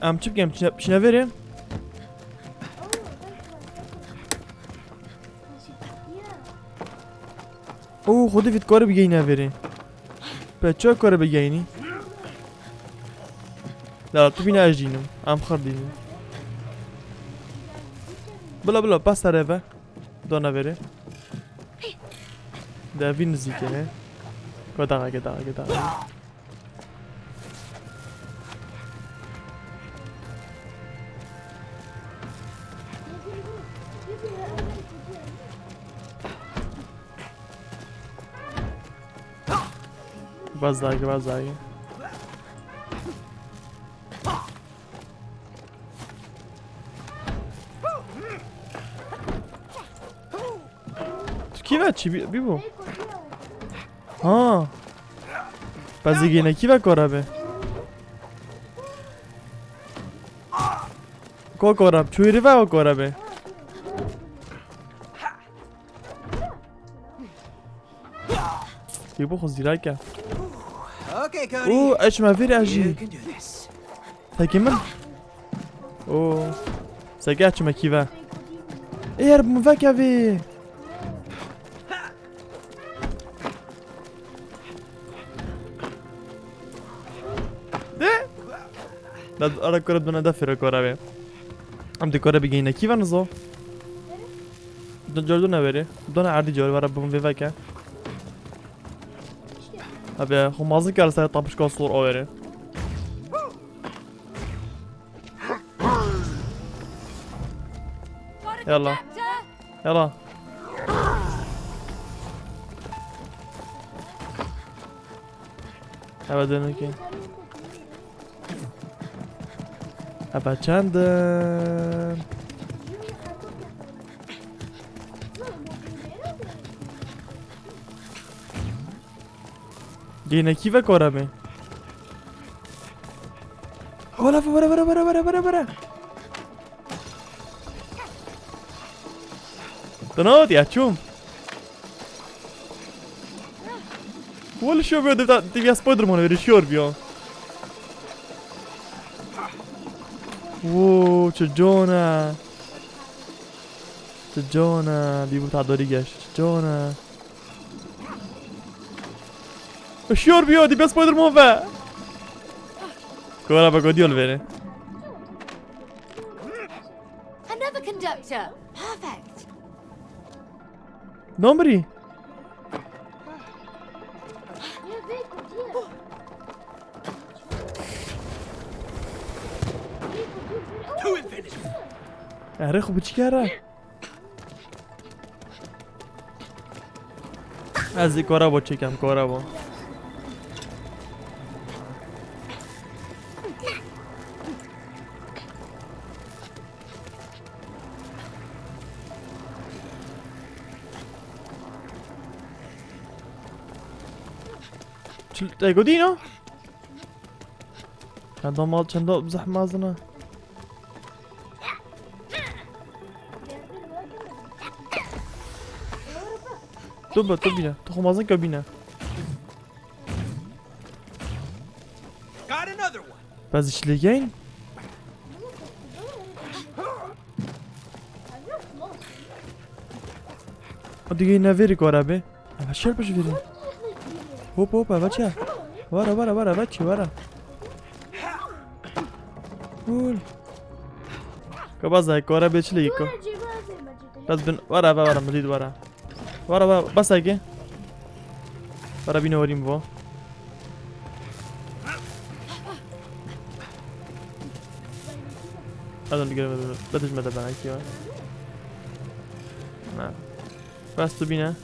ام چی بگم چی نبریم؟ او خودی فیت کار بگی نبری بچه کار بگینی؟ لا تو بینه اجینم ام خردینم بلا بس تره با دو نبری ده وی نزیکه نه گداغه باز داگه تو چی بیبو ها پس دیگه اینه کی و کاربه کو کارب چویری و کاربه بیبو خود زیرا که او اش مفیر اجی تاکی من او سگه اچ مکی و ایر بمفکه وی ده آره کارت دونه دفره کاره ام دی کاره بگینه کی و نزو جردو نبری دونه عردی جاری وره بمون ویوکه ابي خو مازن كار ساي طابش كو صور اويري يلا ابدا اوكي ابا چند گینه کی و کارمه ولا برا تناد يا تشوم ولا شو بيو تبي سبايدر مان يري شور بيو وو تجونا بيبو تاع دوريجاش تجونا شور بيو تبي سبايدر مان فا كورا بقوديول بيني Another conductor. Perfect. نمري اعرفوا بتشكارة ازي كورابو تشيكام كورابو تايقودينو چندان مال چندان بزح مازنه تو بینه تو خو مازن که بینه بس işleyen دیگه نویری کاره به اما شر باش بریم هوپ بچه وارا بچه وارا قول که باز های کاره به چلی که بس بین وارا مزید وارا بس اگه وارا بینه وریم با الان دیگه بدش مده بنکی ها نه بس تو بینه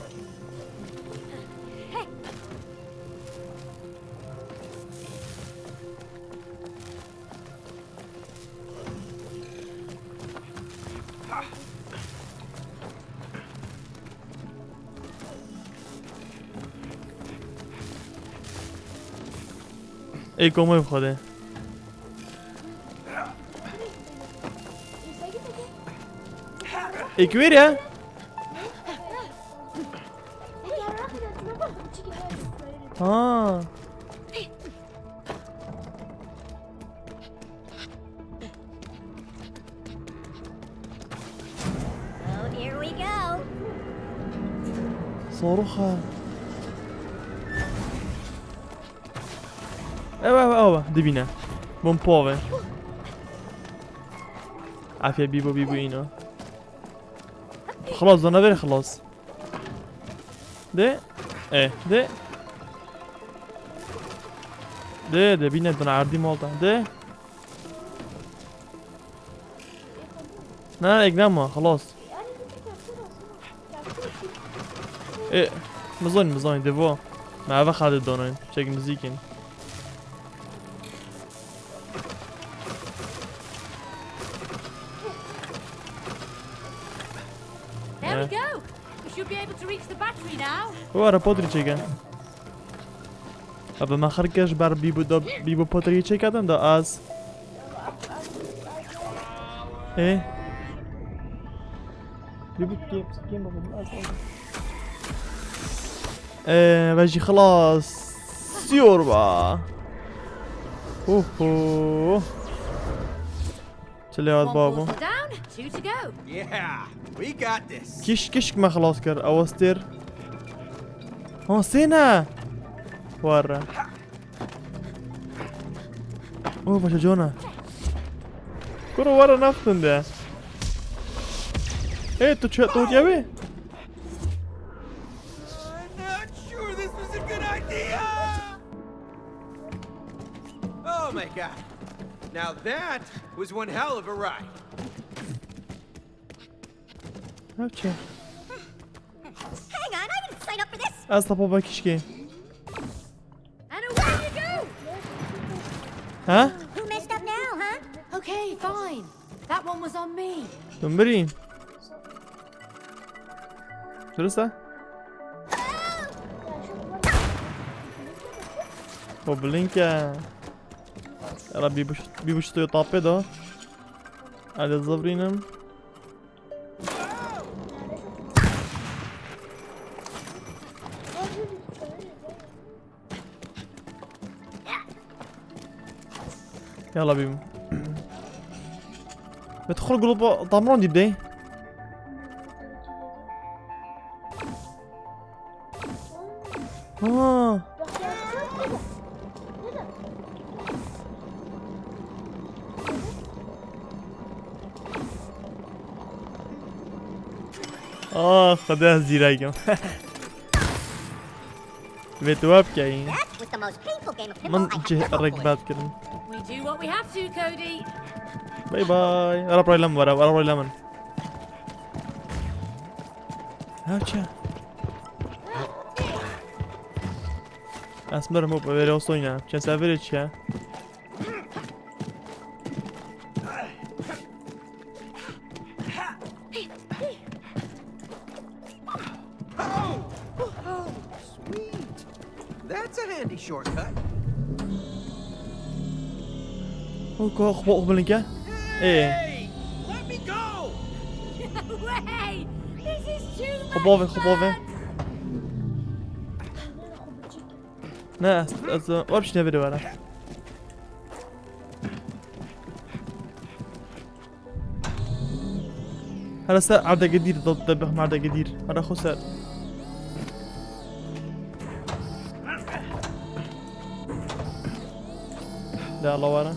ای کموی بخوده ای کویره ها صاروخه اوه دبینه بومپاوه عافية بيبو اينا خلاص انا بيري خلاص ده ايه ده بينا دنا عردي مالتا ده لا اقدامها خلاص ايه مزاين ديفو ما افا خالد دونين شكل مزيكين There we go. We should be able to reach the battery now. هو را پاتری چیکن ابا من خرکش بر بیبو پاتری چیکادم دا از بیبو كيم بابا از باجي خلاص سيوربا اوه چلی هاد بابا كيش ما خلاص كر اوستر ها سينا ورا اوه باشا جونا كرو ورا نفتن ده ايه تو جابي Oh my god. Now that was one hell of a ride. Okay. Hang on, I didn't sign up for this. Asla baba kişki. And away you go. Huh? Who messed up now, huh? Okay, fine. That one was on me. Döndüreyim. Şurası. O blinka. يلا بيبوش طابي ده على الزبرينم يلا بيبو بدخل قلوب طامرون دي بدي خدها زيرايكم بتواب كاين من جه الركبات كلهم باي باي ورا براي لمن ورا براي لمن هاچا اسمر مو بيرو سوينا كان سافريتشا Shortcut. Oh, خبوق بلنكا. إيه. Let me go. No way. This is too خبوبة. لا وابش نبي ولا. هذا سا عبد قدير ضد مع عبد قدير هذا خسر. لا الله ورا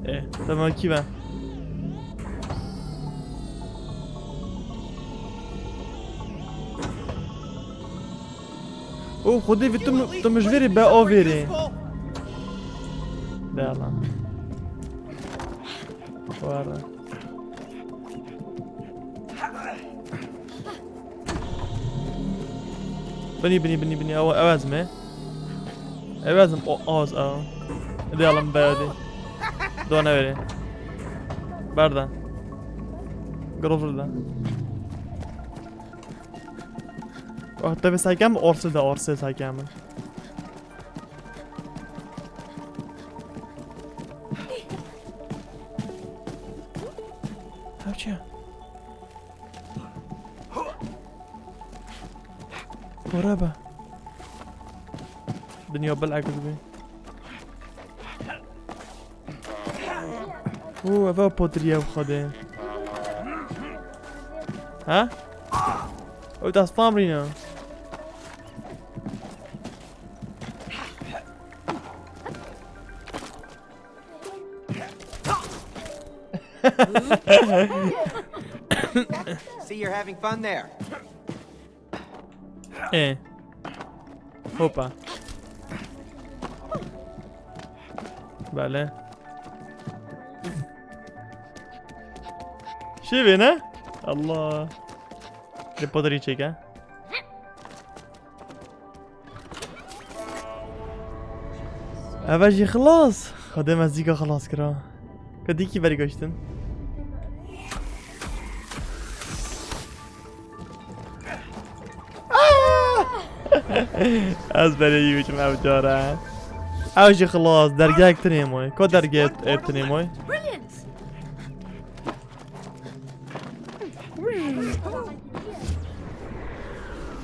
ايه تمام كيف اوه خدي في تم جفيري با اوفيري لا لا ورا بني اوازمه لازم اوز يلا مبادي دونا بري بردا قروفر ده طيب سايكام اورسي سايكام هاچا ورابا الدنيا بالعكس بي اوه افا بودريا وخدين ها او دستام رینا See, you're having fun there. هوپا بله شي نه؟ الله البودري تشيكا أباجي خلاص خدام مزيكا خلاص كرا كديكي بري قشتن از بري يوش ما بجارة أباجي خلاص درجة اكتني موي كو درجة اكتني موي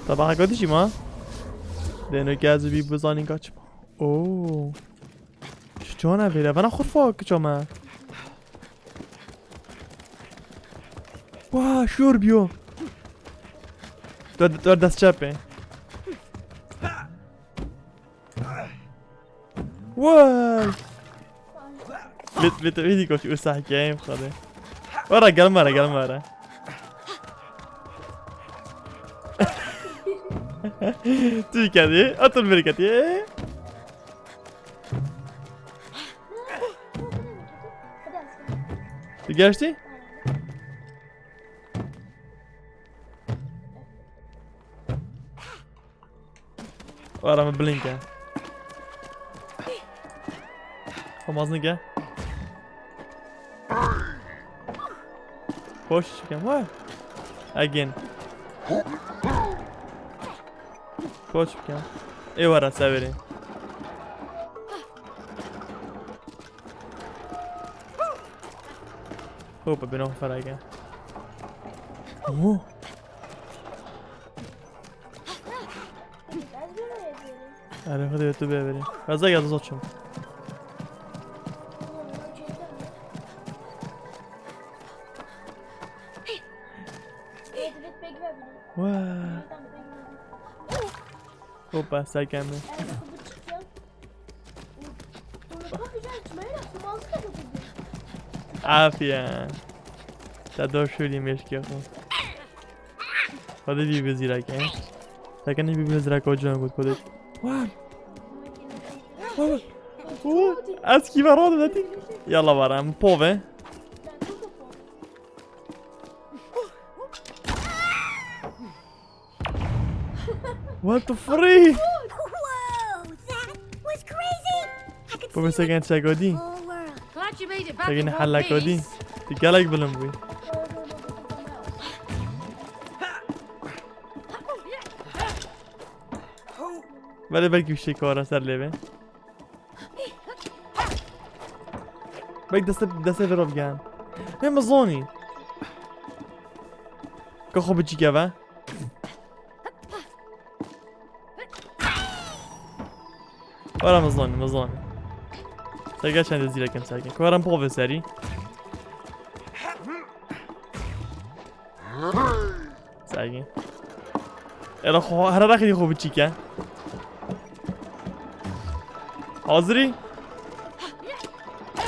طبعا قديش ما لأنه جاز بي بزانين كاتش اوه شلون ابي انا خرفاك جماعة واه شوربيو دور دست چپه وای بیت ویدی کوش اوسح گیم خدا ورا قل مرة چی کردی؟ اتون بری کردی؟ تو گشتی؟ وارم بلینکه خب از نگه خوش چکم وای اگین خوش بکن ای وارا سویریم خوبه بینام فراگه اوه آره خدا تو ببریم غذا یاد زود شم واه اوبا ساكمل عافية تدور شو اللي مشكي اخو هذا بي بزيرك ايه لكن بي بزيرك وجهه قلت كودك واه واه اسكي براد داتي يلا برا بوفي What the freak? Whoa, that was crazy. I could بابا ساكن شاكودي Glad you made it back ساكن in one حلاكودي piece. تقالك بلنبوي ولی بلکی بشی کارا سر لیبه بلک دسته برو بگن هم مزونی که خوب چی که با وارا مزونی سرگه چند زیره کم سرگه که وارم پاوه سری سرگه ایلا خواه هر را خیلی خوب چی که حاضری؟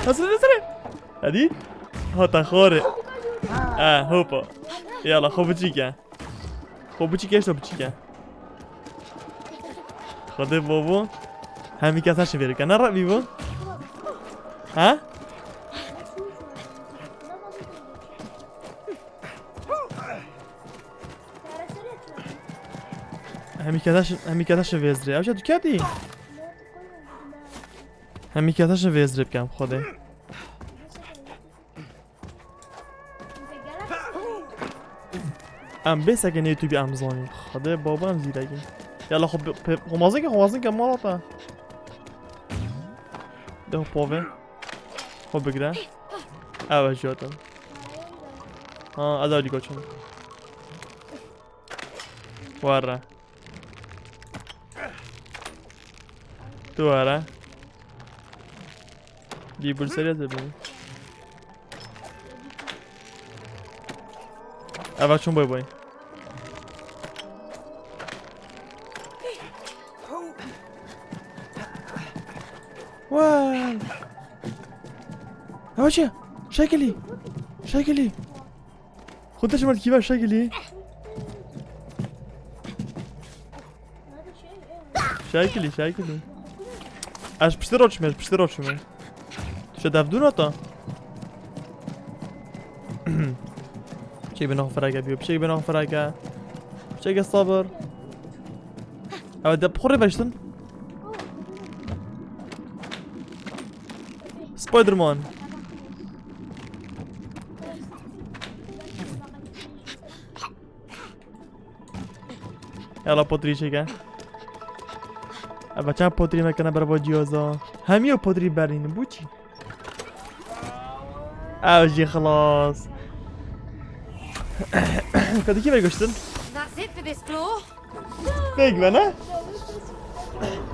حاضری هدی؟ ها تخوره هوپا يلا خوب چیکه خوب چیکه شو بچیکه خدا بابا همین کساش بیاره کنه را بیبا ها؟ همین کساش ویزره اوچه تو کردی؟ همین کساش ویزره بکم خوده ام بس اگه یوتیوبی ام زانیم خدا بابا ام زیرگی یالا خب خوازن که مالاتا ده پاوه خب بگیره اوه جاتم ها ادار دیگه چون واره تو واره دی بول سری از ببینی اوه چون بای واو هوشيا شكلي خدش مال كيفاش شكلي اش بشتروش من شو دافدون تا شي بناخذ فراقه بيو بشي بناخذ فراقه شي صبر او ده بخوري باشتن سبايدر مان يلا بودري شيكا ابا چند پودری مکنه برای با جیازا همیو پودری برین بوچی اوجی خلاص کدی کی بگوشتن؟ That's it for this floor. بگو نه؟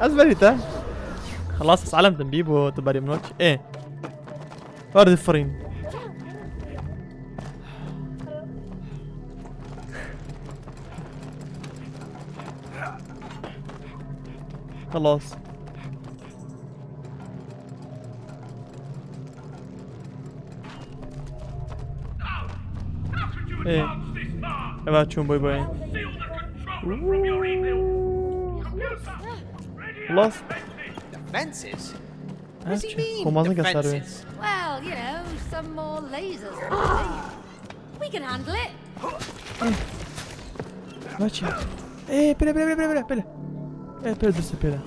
از بریتا خلاص اسعلمتن بيبو تباري منوش ايه وارد الفرين خلاص ايه ابعد شون باي باي خلاص Fences? خمازن كسر Well, you know, some more lasers. Probably. We can handle it. ماشي ايه بلا ايه درس بلا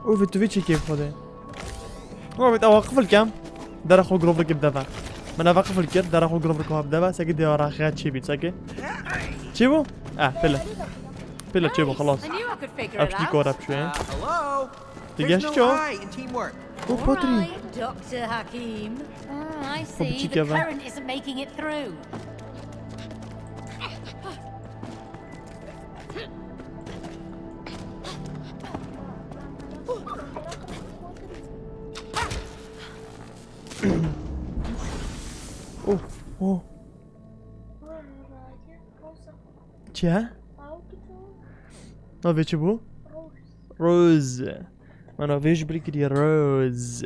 اوه فيتوفيتشي كيف هذا هو بتوقف الكام دار اخو جروف لك بدفع من اوقف الكير دار اخو جروف لك بدفع ساكي دي ورا خات شي بيت ساكي تشيبو بلا تشيبو خلاص I knew I could figure it ابشتي out. كورا بشوي Hello? تيجي There's no شو I in teamwork. او بوتري Right, Dr. Hakim. I see. Hoppatje, The Kevin. current isn't making it through. اوه چه؟ ما چه بو؟ روز انا فيش بريكري روز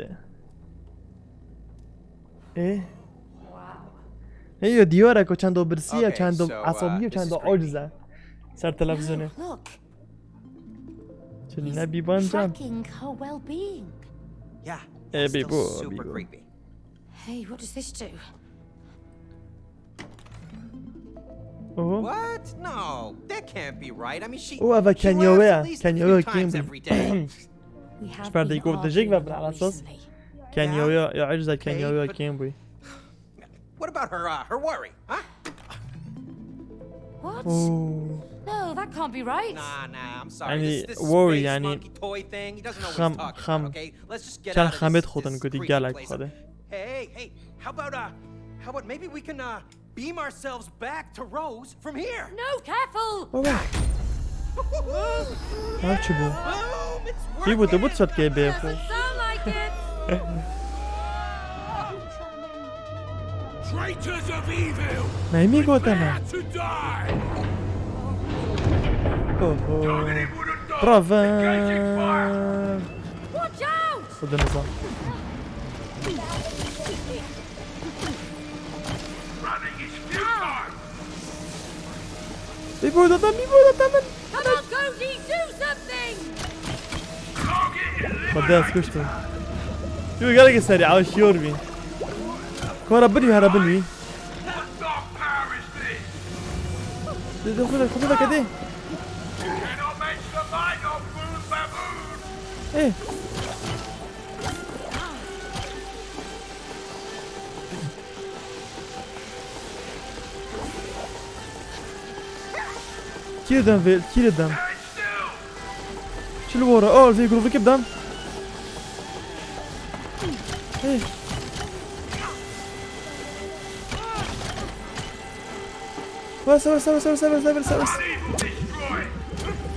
ايه ايوه ديورك وچندو برسيه Okay, چندو so, عصبيه this وچندو is creepy. عجزه سر تلفزيونه Look, چنین نبی بانجان tracking her well-being. Yeah. Eh, That's still Bibo, super Bibo. creepy. Hey, what does this do? اوه What? No, that can't be right. I mean, she. اوه اوا she كان laughs يويا at least كان a يويا few كيم times every day. We have شبار been يقول دجيك arguing بابن a lot على اساس recently. كان Yeah. يويا يا عجزه كان Okay, يويا but- كيم بوي What about her worry, huh? What? اوه No, that can't be right. Nah, I'm sorry. يعني This worry space يعني monkey toy thing, he doesn't know what خم- he's talking خم. about, okay? Let's just get كان out of خمد this خودن قدي creepy قالك place. خده Hey, how about maybe we can beam ourselves back to Rose from here? No, careful! اوه ما چه بو Boom, it's بيبو working. تبوت صد كي بيخو Doesn't sound like it. Traitors of evil! ما يمي قوت انا To die! اوه برافو Watch out! خد النظام Running is futile! بيبو ده تمن Come on, Cody, do something! Target خداس كشتو شو قالك سريع عاوش يوربي كورا بني هربني What dark power is this? خذ كده Cannot match the might of Baboon! ايه كيلو دم في كيلو دم Stand still! شو اللي ورا اوه زي يقولوا فيك بدم ايه بس Destroy!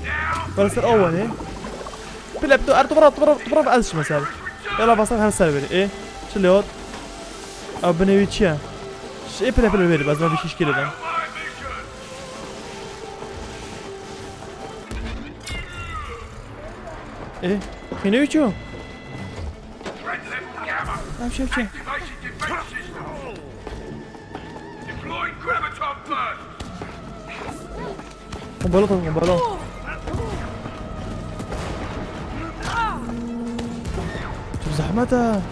Now! بس الاول ايه بلا بدو تبرا ازش مثلا يلا بس انا هنسال ايه شو اللي هون او بنوي تشيا ايه بلا بيري بس ما فيش كده دم My mission! ايه خينوي شو Threat level gamma. امشي امشي Activation defense system. Deploying graviton burst. قنبلة شوف زحمتها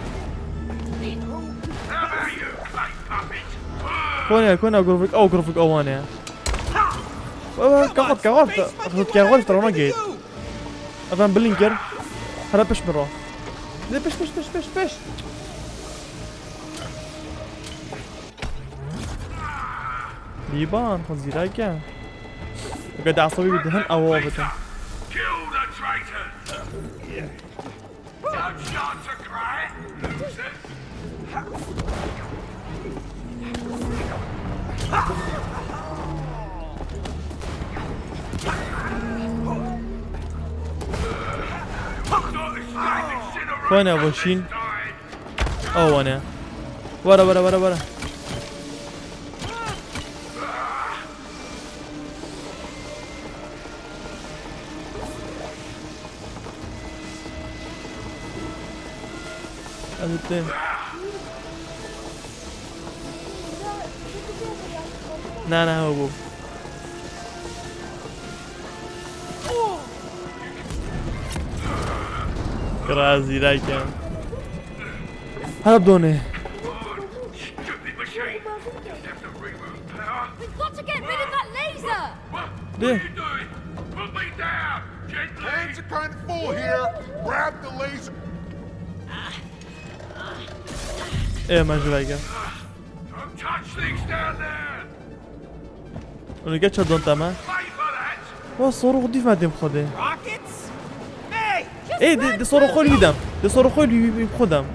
How about you, clay puppet? كون اقرفك اوانيا كاغوت ترى ما جيت افهم بلينكر هذا بش مرة ليه بش ليبان خزيراكا قاعد عصبي بدهن اوابته Kill the traitors. Don't start to cry, losers. وين ابو شين او انا ورا الثاني لا هو ابو كرازي رايكا هرب دوني Stupid machine. Just have to remove power. We've got to get rid of that laser! What Yeah. are you doing? Put me down, gently. Hands are kind of full here. Grab the laser. ايه ما جرايكا Don't touch things down there. انا قاعد شدون تمام Pay for that. وا صاروخ دي فادم خده Rockets? Hey! ايه دي صاروخ اللي يدم دي صاروخ اللي يخدم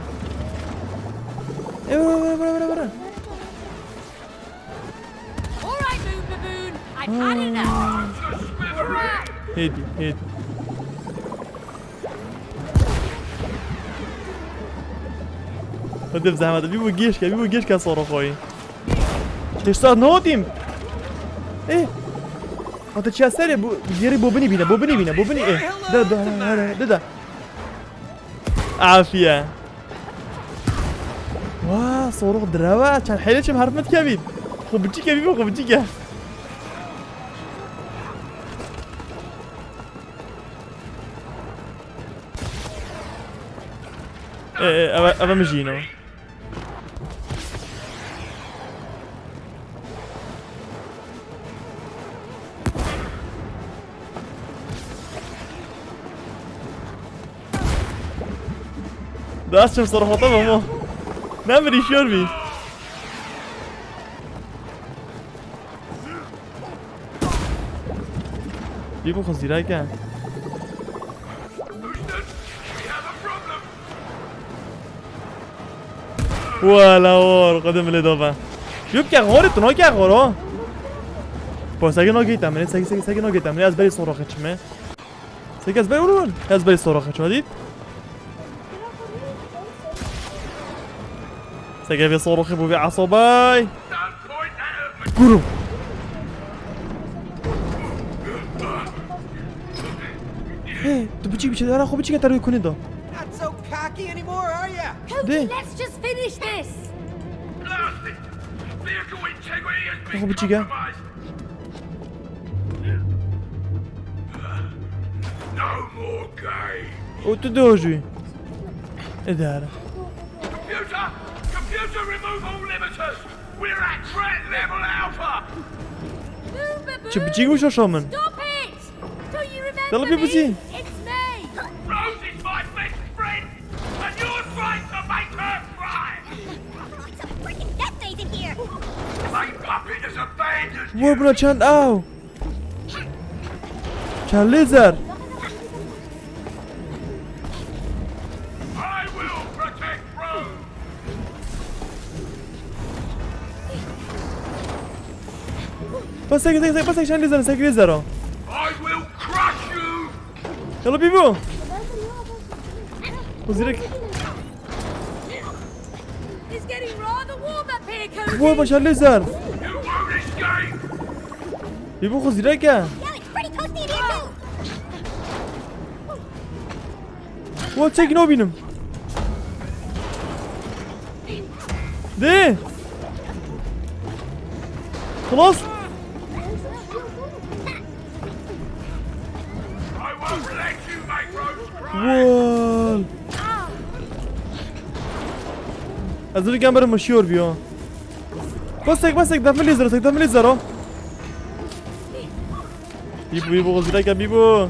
ايه ورا All right, Baboon. I've had enough. Right. هيدي هدف زحمت بيبو جيش كان صاروخوي تشتغل نوديم ايه انت تشا سريع بيجري بوبني بينا ايه ده عافية واه صاروخ دراوة كان حيلش مهرفت كبيد خب بتجيك ايه ابا مجينو ده اشوف صراحة طبعا مو نعمل يشور بي يبو خزيراي كان ولا اور قدم له دوبا يوب که غوره تو که غورو پس اگه نگیتم من سگی نگیتم من از بری سوراخ چمه سگی از بری اون از بری سوراخ چه دید سگی به سوراخ بو به عصبای گرو هی تو بچی داره خوب بچی که تروی کنی دو Not so cocky anymore, are ya? Cody, let's just finish this. Blast it. Vehicle integrity has Oh, been but you got- compromised. No more game. او تو دوجوی اداره Computer, remove all limiters. We're at threat level alpha. Move, Baboon. چه بچی گوشو شامن Stop it! Don't you remember Tell me, Pussy. It's me. Rose is my best friend, and you're trying to make her cry. It's a freaking death days in here. My puppet has abandoned you. وار بنا چند او چند لیزر I will protect Rose. بس چند لیزر سگ لیزر ها I will crush you. یلا بیبو وزیرک It's getting rather warm up here, Cody. وار با چند لیزر You won't escape. بیبو خود زیرکه Yeah, it's pretty toasty in here too. واه تساقي نوبينم دي خلاص I won't let you make Rose cry. وال ازوری گم برم مشیور بیا بسک دفع لیزر بیبو غزیره که بیبو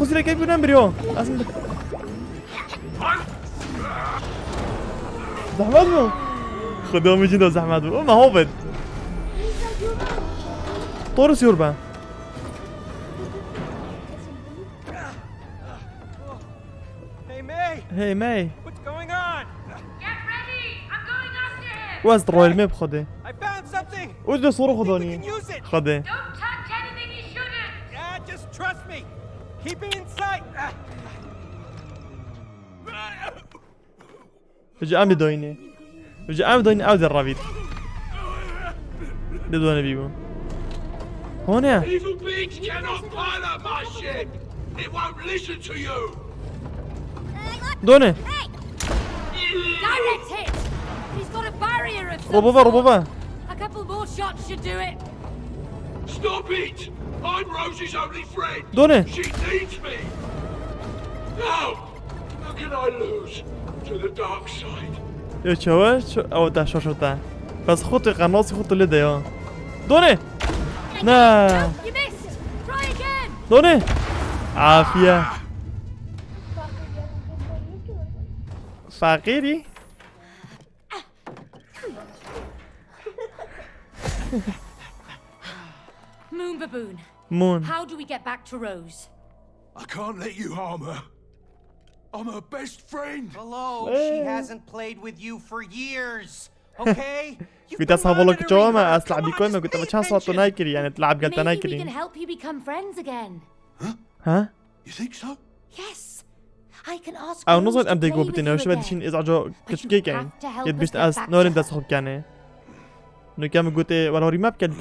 غزیره که بیبو نمبریو اصلا زحمت بو خدا میجین دو زحمت بو ما هو بد طور سيور بقى Hey, May. Hey May What's going on? Get ready! I'm going after him! واز رويال ماب خده I found something. وش ده صورة We can خداني use it. خده Don't touch anything you shouldn't! Just trust me. Keep it in sight. وجا عم بدويني عاود الرابط بدون بيبو هون Evil beings cannot pilot my ship! It won't listen to you! دونه Direct hit! He's got a barrier of some ربابا A couple more shots should do it. Stop it! I'm Rose's only friend! دونه She needs me! Now! How can I lose to the dark side? يا شواش او ده شوشوتا بس خطي قناصي خطي لده يا دونه نا You missed! Try again! دونه عافية فقيري Moon Baboon, مون how do we get back to Rose? I can't let you harm her. I'm her best friend. Hello. She hasn't played with you for years. Okay? You've قلت been اصحاب لك monitoring جوما her. اطلع Come on, بكل ما just قلت pay ما شان صوت attention. نايكري يعني تلعب قلت Maybe we can نايكري help you become friends again. ها You think so? Yes. I can ask او Rose نظرت to ام play ديجو with بتني you وش بدي again. شين ازعجو كشكيك يعني يد بيشت اس نورن داس خوب كاني نو كام قلت ولا هوري ما بكل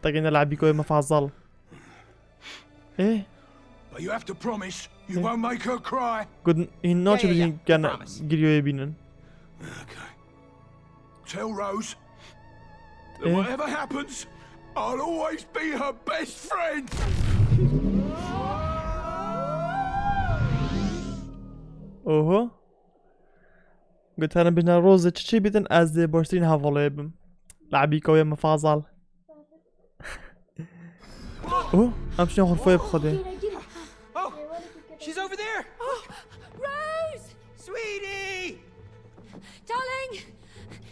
تقينا لعب بيكو ما فازل ايه But you have to promise you won't make her cry. قلت هي نوتش Yeah, yeah, بدي yeah. كان Promise. جريو يبينن Okay. Tell Rose that Eh? whatever happens, I'll always be her best friend. اوهو قلت انا بنا روز تشي بيتن از بورستين هافوليبم لعبي كوي مفازل اوه امشي ناخذ فوق بخدي Oh, she's over there. Rose! Sweetie. Darling!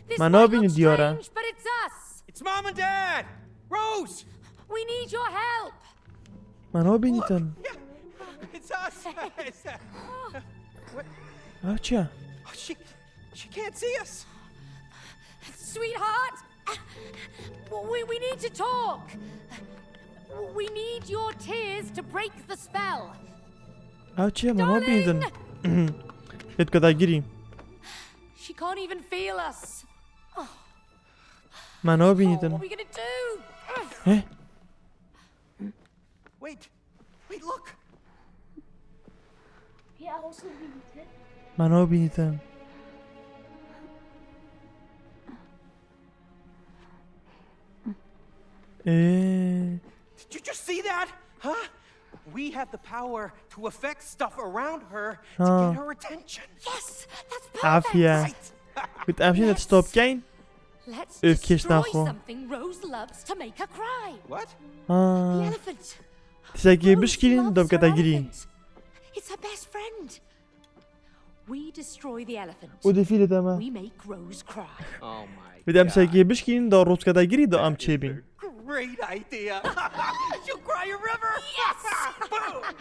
This ما might نابين look ديارة. strange, but it's us. It's Mom and Dad. Rose. We need your help. ما نو بينيتن Yeah, it's us. What? اوتشا Oh, she can't see us. Sweetheart! We need to talk. We need your tears to break the spell. اوتشا ما نو بينيتن Darling! يد كذا جري She can't even feel us. ما نو Oh, what بينيتن are we gonna do? ايه Wait, look. ما نو بينيتن ايه Did you just see that? Huh? We have the power to affect stuff around her to Huh. get her attention. Yes, that's perfect. عافية قلت امشي ستوب كاين Let's كيش destroy ناخو. something Rose loves to make her cry. What? The اه elephant. تساقي Rose بشكلين loves دوب her كذا جري elephant. It's her best friend. We destroy the elephant. ودي فيلي تمام We make Rose cry. Oh my بدي امساقي بشكلين دو روز كذا جري دو ام تشيبين Great idea. She'll cry a river. Yes! Boom.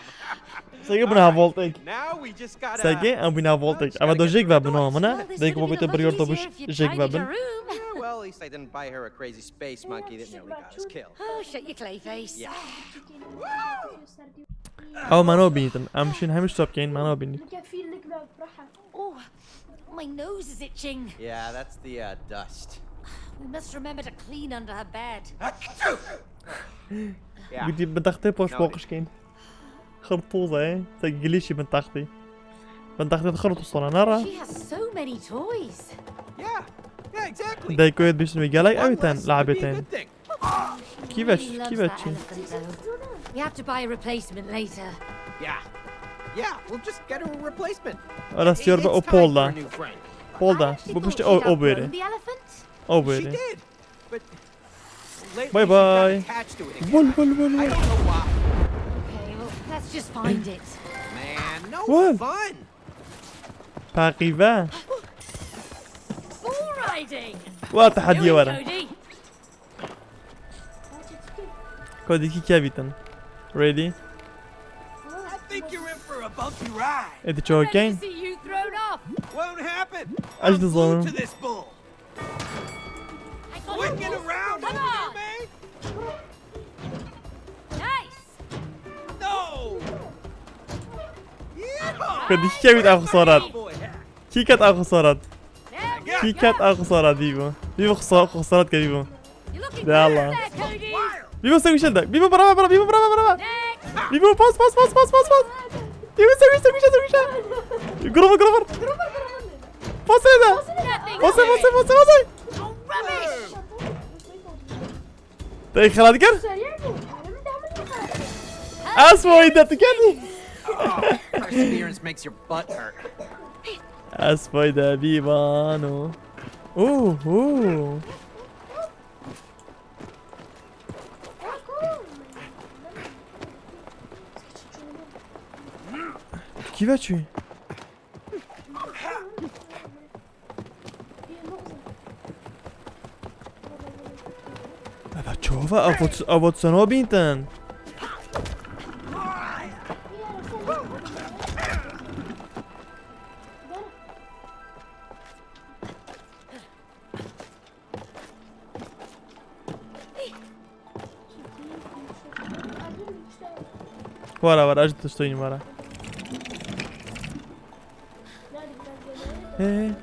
ساقي بنا فولتك Now we just gotta. ساقي ام بنا فولتك اما دو جيك بابنا منا Well, this ديك would have بابي been a lot تبريور دو easier بش if you'd جيك tidied her بابن room. Yeah, well, at least I didn't buy her a crazy space monkey that nearly got us killed. Oh, shut your clay face. Yeah. او ما نو بينيتن امشي همش ستوب كاين ما نو بيني Oh, my nose is itching. Yeah, that's the dust. We must remember to clean under her bed. Yeah. بدي بنتختي بوش بوقش كاين خرطوزة ايه تقليشي بنتختي تخرطو صورة نرى She has so many toys. Yeah, exactly. دايكويت بيش ميقالك One اويتان less would be a لعبتين good thing. كيفاش He loves كيفاش that elephant, though. We have to buy a replacement later. Yeah, we'll just get her a replacement. ولا سيربا او It's time for a بولدا new friend. بولدا I actually بوبشتي thought او she'd او outgrown بيري the elephant. او She بيري did, but lately Bye she got bye. attached to it again. بول بول I بول don't know why. Okay, well, let's just find it. Man, no What? fun. باقيفا Bull riding. وتحدي Do it, ورا Cody. كودي كي كابيتن ريدي I think you're in for a bumpy ride. انت Ready to تشوكين see you thrown off. Won't happen. ايش I'm glued نظام to this bull. I got Swing you. it around Come over on. here, man. Nice. No. Yeah. كودي كي كابيت اخو خسارات Boy, كي كات اخو خسارات There we كي go. كات اخو خسارات بيبو خسارات كبيبو You're looking يا good الله. there, Cody. بيبو سوي شدك بيبو برا بيبو برا Next. بيبو باس بيبو سوي جروفر باس هذا That thing. باس Oh, rubbish. تاي خلاص كر اسمه يدا تكني perseverance makes your butt hurt. اسمه يدا بيبانو اوه Qui va tuer? Bah tu vas à votre son Robinson. Voilà, je te stoyim, voilà. ايه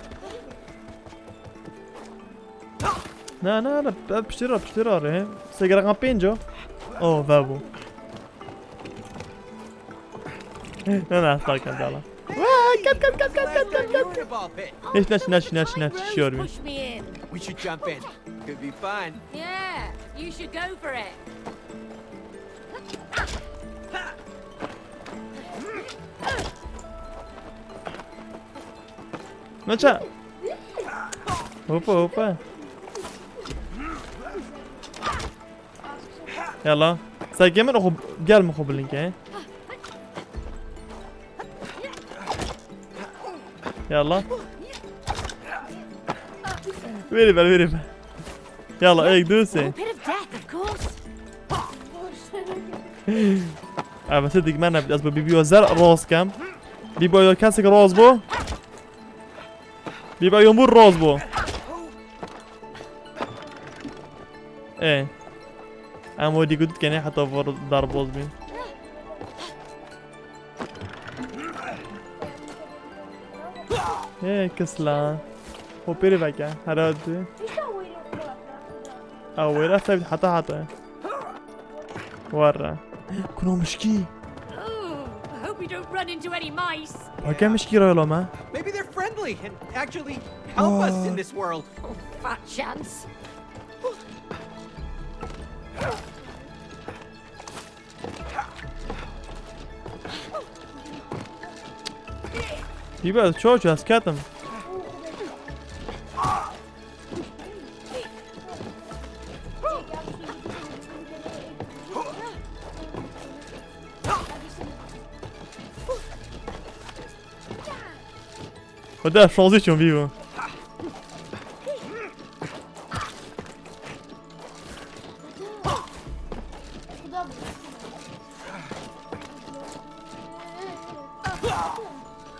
لا بشترار ايه سيجرا غامبينجو اوه بابو لا استاك انت الله Glad you're a ball pit. ايش ناش Rose شوربي pushed me in. We should jump in. Could be fun. Yeah, you should go for it. نوتشا هوبا يلا سايقين اخو قال مخو باللينك ايه يلا ويري يلا ايه دوسي A bit of death, of course. بس صدق ما انا بدي اصبر بيبيو زرق روز كم بيبيو كاسك روز بو بيبقى يمر روز بو ايه انا مودي قلت كان حتى فور ضرب روز بين ايه كسلا هو بيري بكا هراد اول افتا حتى ورا كنو مشكي Oh, I hope we don't run into any mice. بكا مشكي رايلو ما Maybe they're friendly and actually help us in this world. Oh, fat chance. يبقى تشوشو اسكاتم وده ترانزيشن فيفو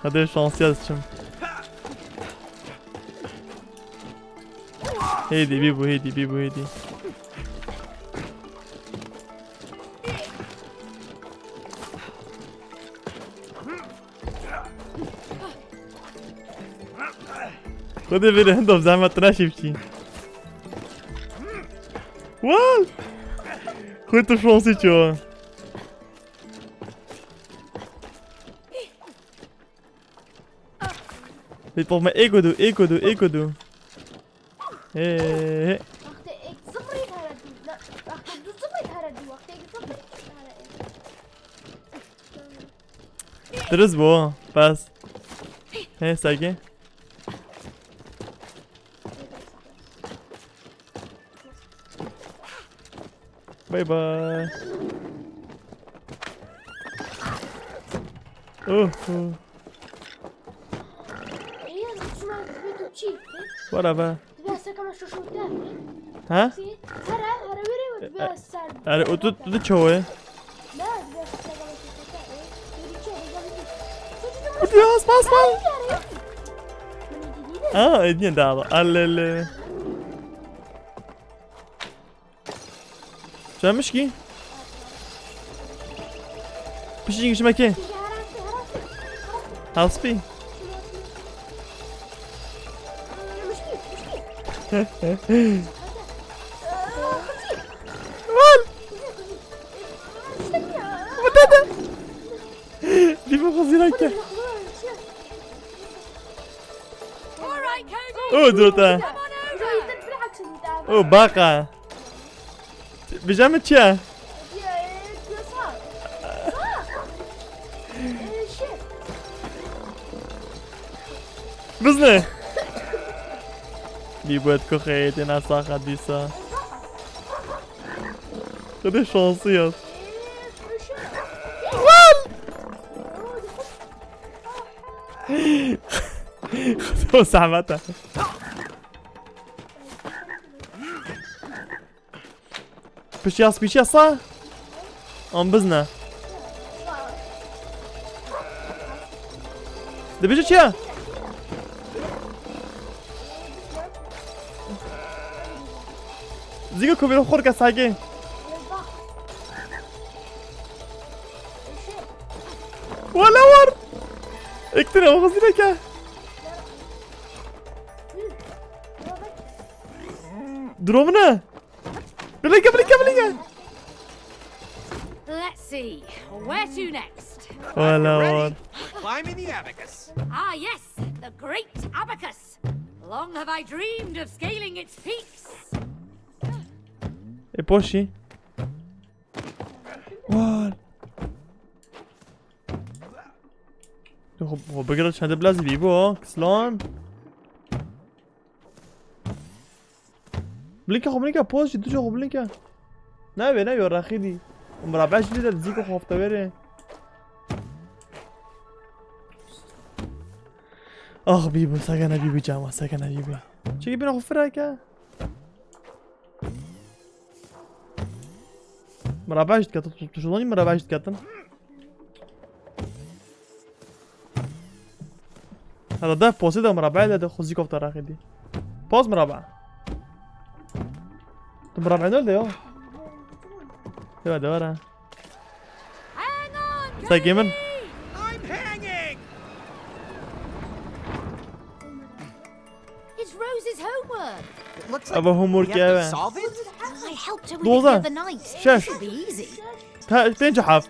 هذا شانسيال شم هيدي بيبو خذي بيني هندوف زعما تراشي بشي وال خودتو شانسی چه طب ما ايكو دو ايكو دو ايكو دو ايه وقت ايك صفري هردو لا وقت دو صفري هردو وقت ايك صفري درست بو بس هي ساقي باي باي اوه ورا با ها؟ اره تو چوه؟ بس بس ادني دابا ال شو مشكي؟ بشي شو مكان؟ هاسبي ديما خزينك اوه دوتا اوه باقة بجامة چه؟ بزنه بیبود که خیلی نساخت دیسا خیلی شانسی هست خدا زحمته پیشی هستا؟ آن بزنه ده بیشه چیه؟ زيكو كوبيرو خوركا ساقي ولا ور اكتنا وغزينك درومنا بليكا Let's see. Where to next? ولا ور Climbing the abacus. Ah, yes, the great abacus. Long have I dreamed of scaling its peaks. اي بوشي وال هو بقدرش هذا بلازم بيبو كسلان بلينكا بوش دوشو بلينكا نبي راخيدي مربعش ليدا زيكو خوفته بره اخ بيبو ساكن بيبو جامع ساكن بيبو چی بينا خفره که مربعش تكتن شلوني مربعش تكتن هذا ده بوسي ده مربع ده خوزي كفته راخدي باز مربع تو مربع نول ده يا دورا Hang on, سايكيمن I'm hanging. it's Rose's homework. It looks like ابا هومورك we have يا to solve it. I helped her with it دوزة. the other night. شاف. Should be easy. فين جحاف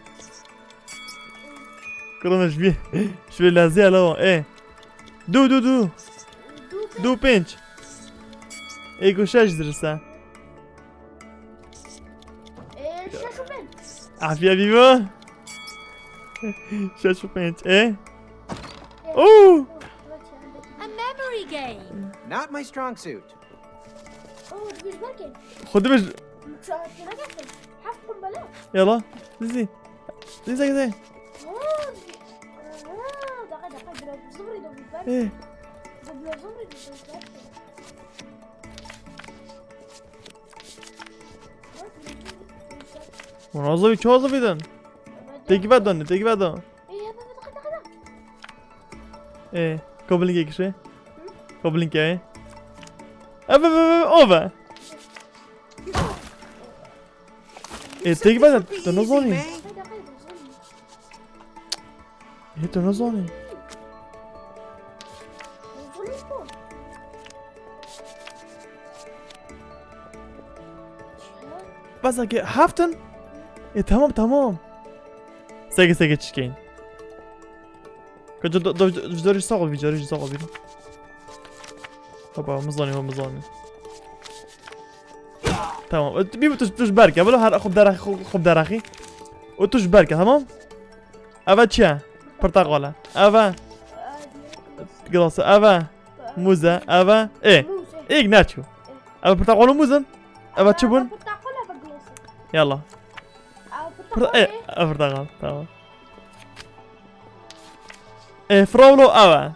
كرنا شبيه لازيه لو ايه دو بينش ايكو شاش درسه شاشو بن عافية بيبو شاشو بينش ايه اوه A memory game. Not my strong suit. اوه تبيش بركن خد بش شو نقفل حف قنبلة يلا زي دقيقة زمري دو بيش بركن ايه زمري دو بيش بركن مناظري چه وظیفه تکی بدن ايه كوبلينج كشي كوبلينج ايه اوفا ايه تيجي بدن تنظوني ايه تنظوني بس هفتن إيه تمام ساقي تشكين كنت جداري صعب جداري صعب هبا مظاني تمام بيبو توش بركة بلو هر خب در أخي وتوش بركة تمام أفا تشيا برتقالة أفا قلاصة أفا موزة أفا إيه ناتشو أفا برتقالة موزة أفا تشبون يلا إيه برتقال تمام إيه فراولو أفا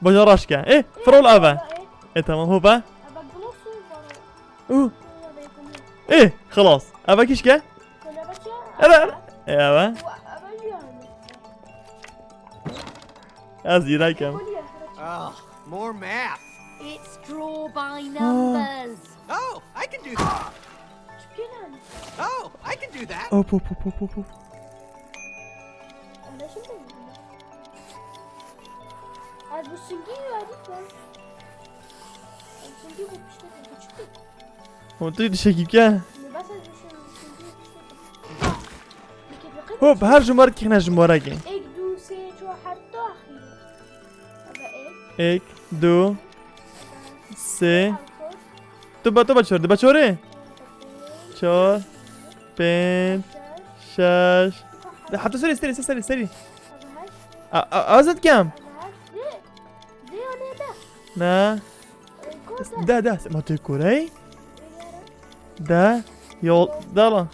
بجراشكا إيه فراولو أفا إيه تمام هو با إيه خلاص أفا كيشكا أفا إيه أفا أزيد كم Oh, more math. It's draw by numbers. Oh, I can do that. Oh, I can do that. أوب هو تريد شكيك هوب هر جمار كي خنا جمارك एक दो से तो बचोर दे बचोरे चार पाँच شش حتى سري أزد كم؟ نه ده ما تكوري ده يول دالا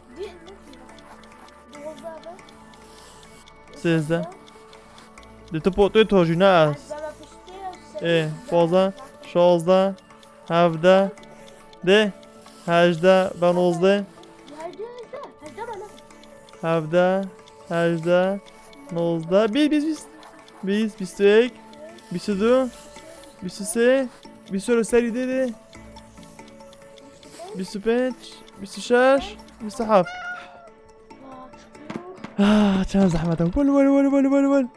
13 ده تو تاجونه است اه 15 16 17 ده 18 و 19 17 18 19 20 21 22 23 24 سری ده 25 26 27 چند زحمته ول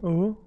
اوه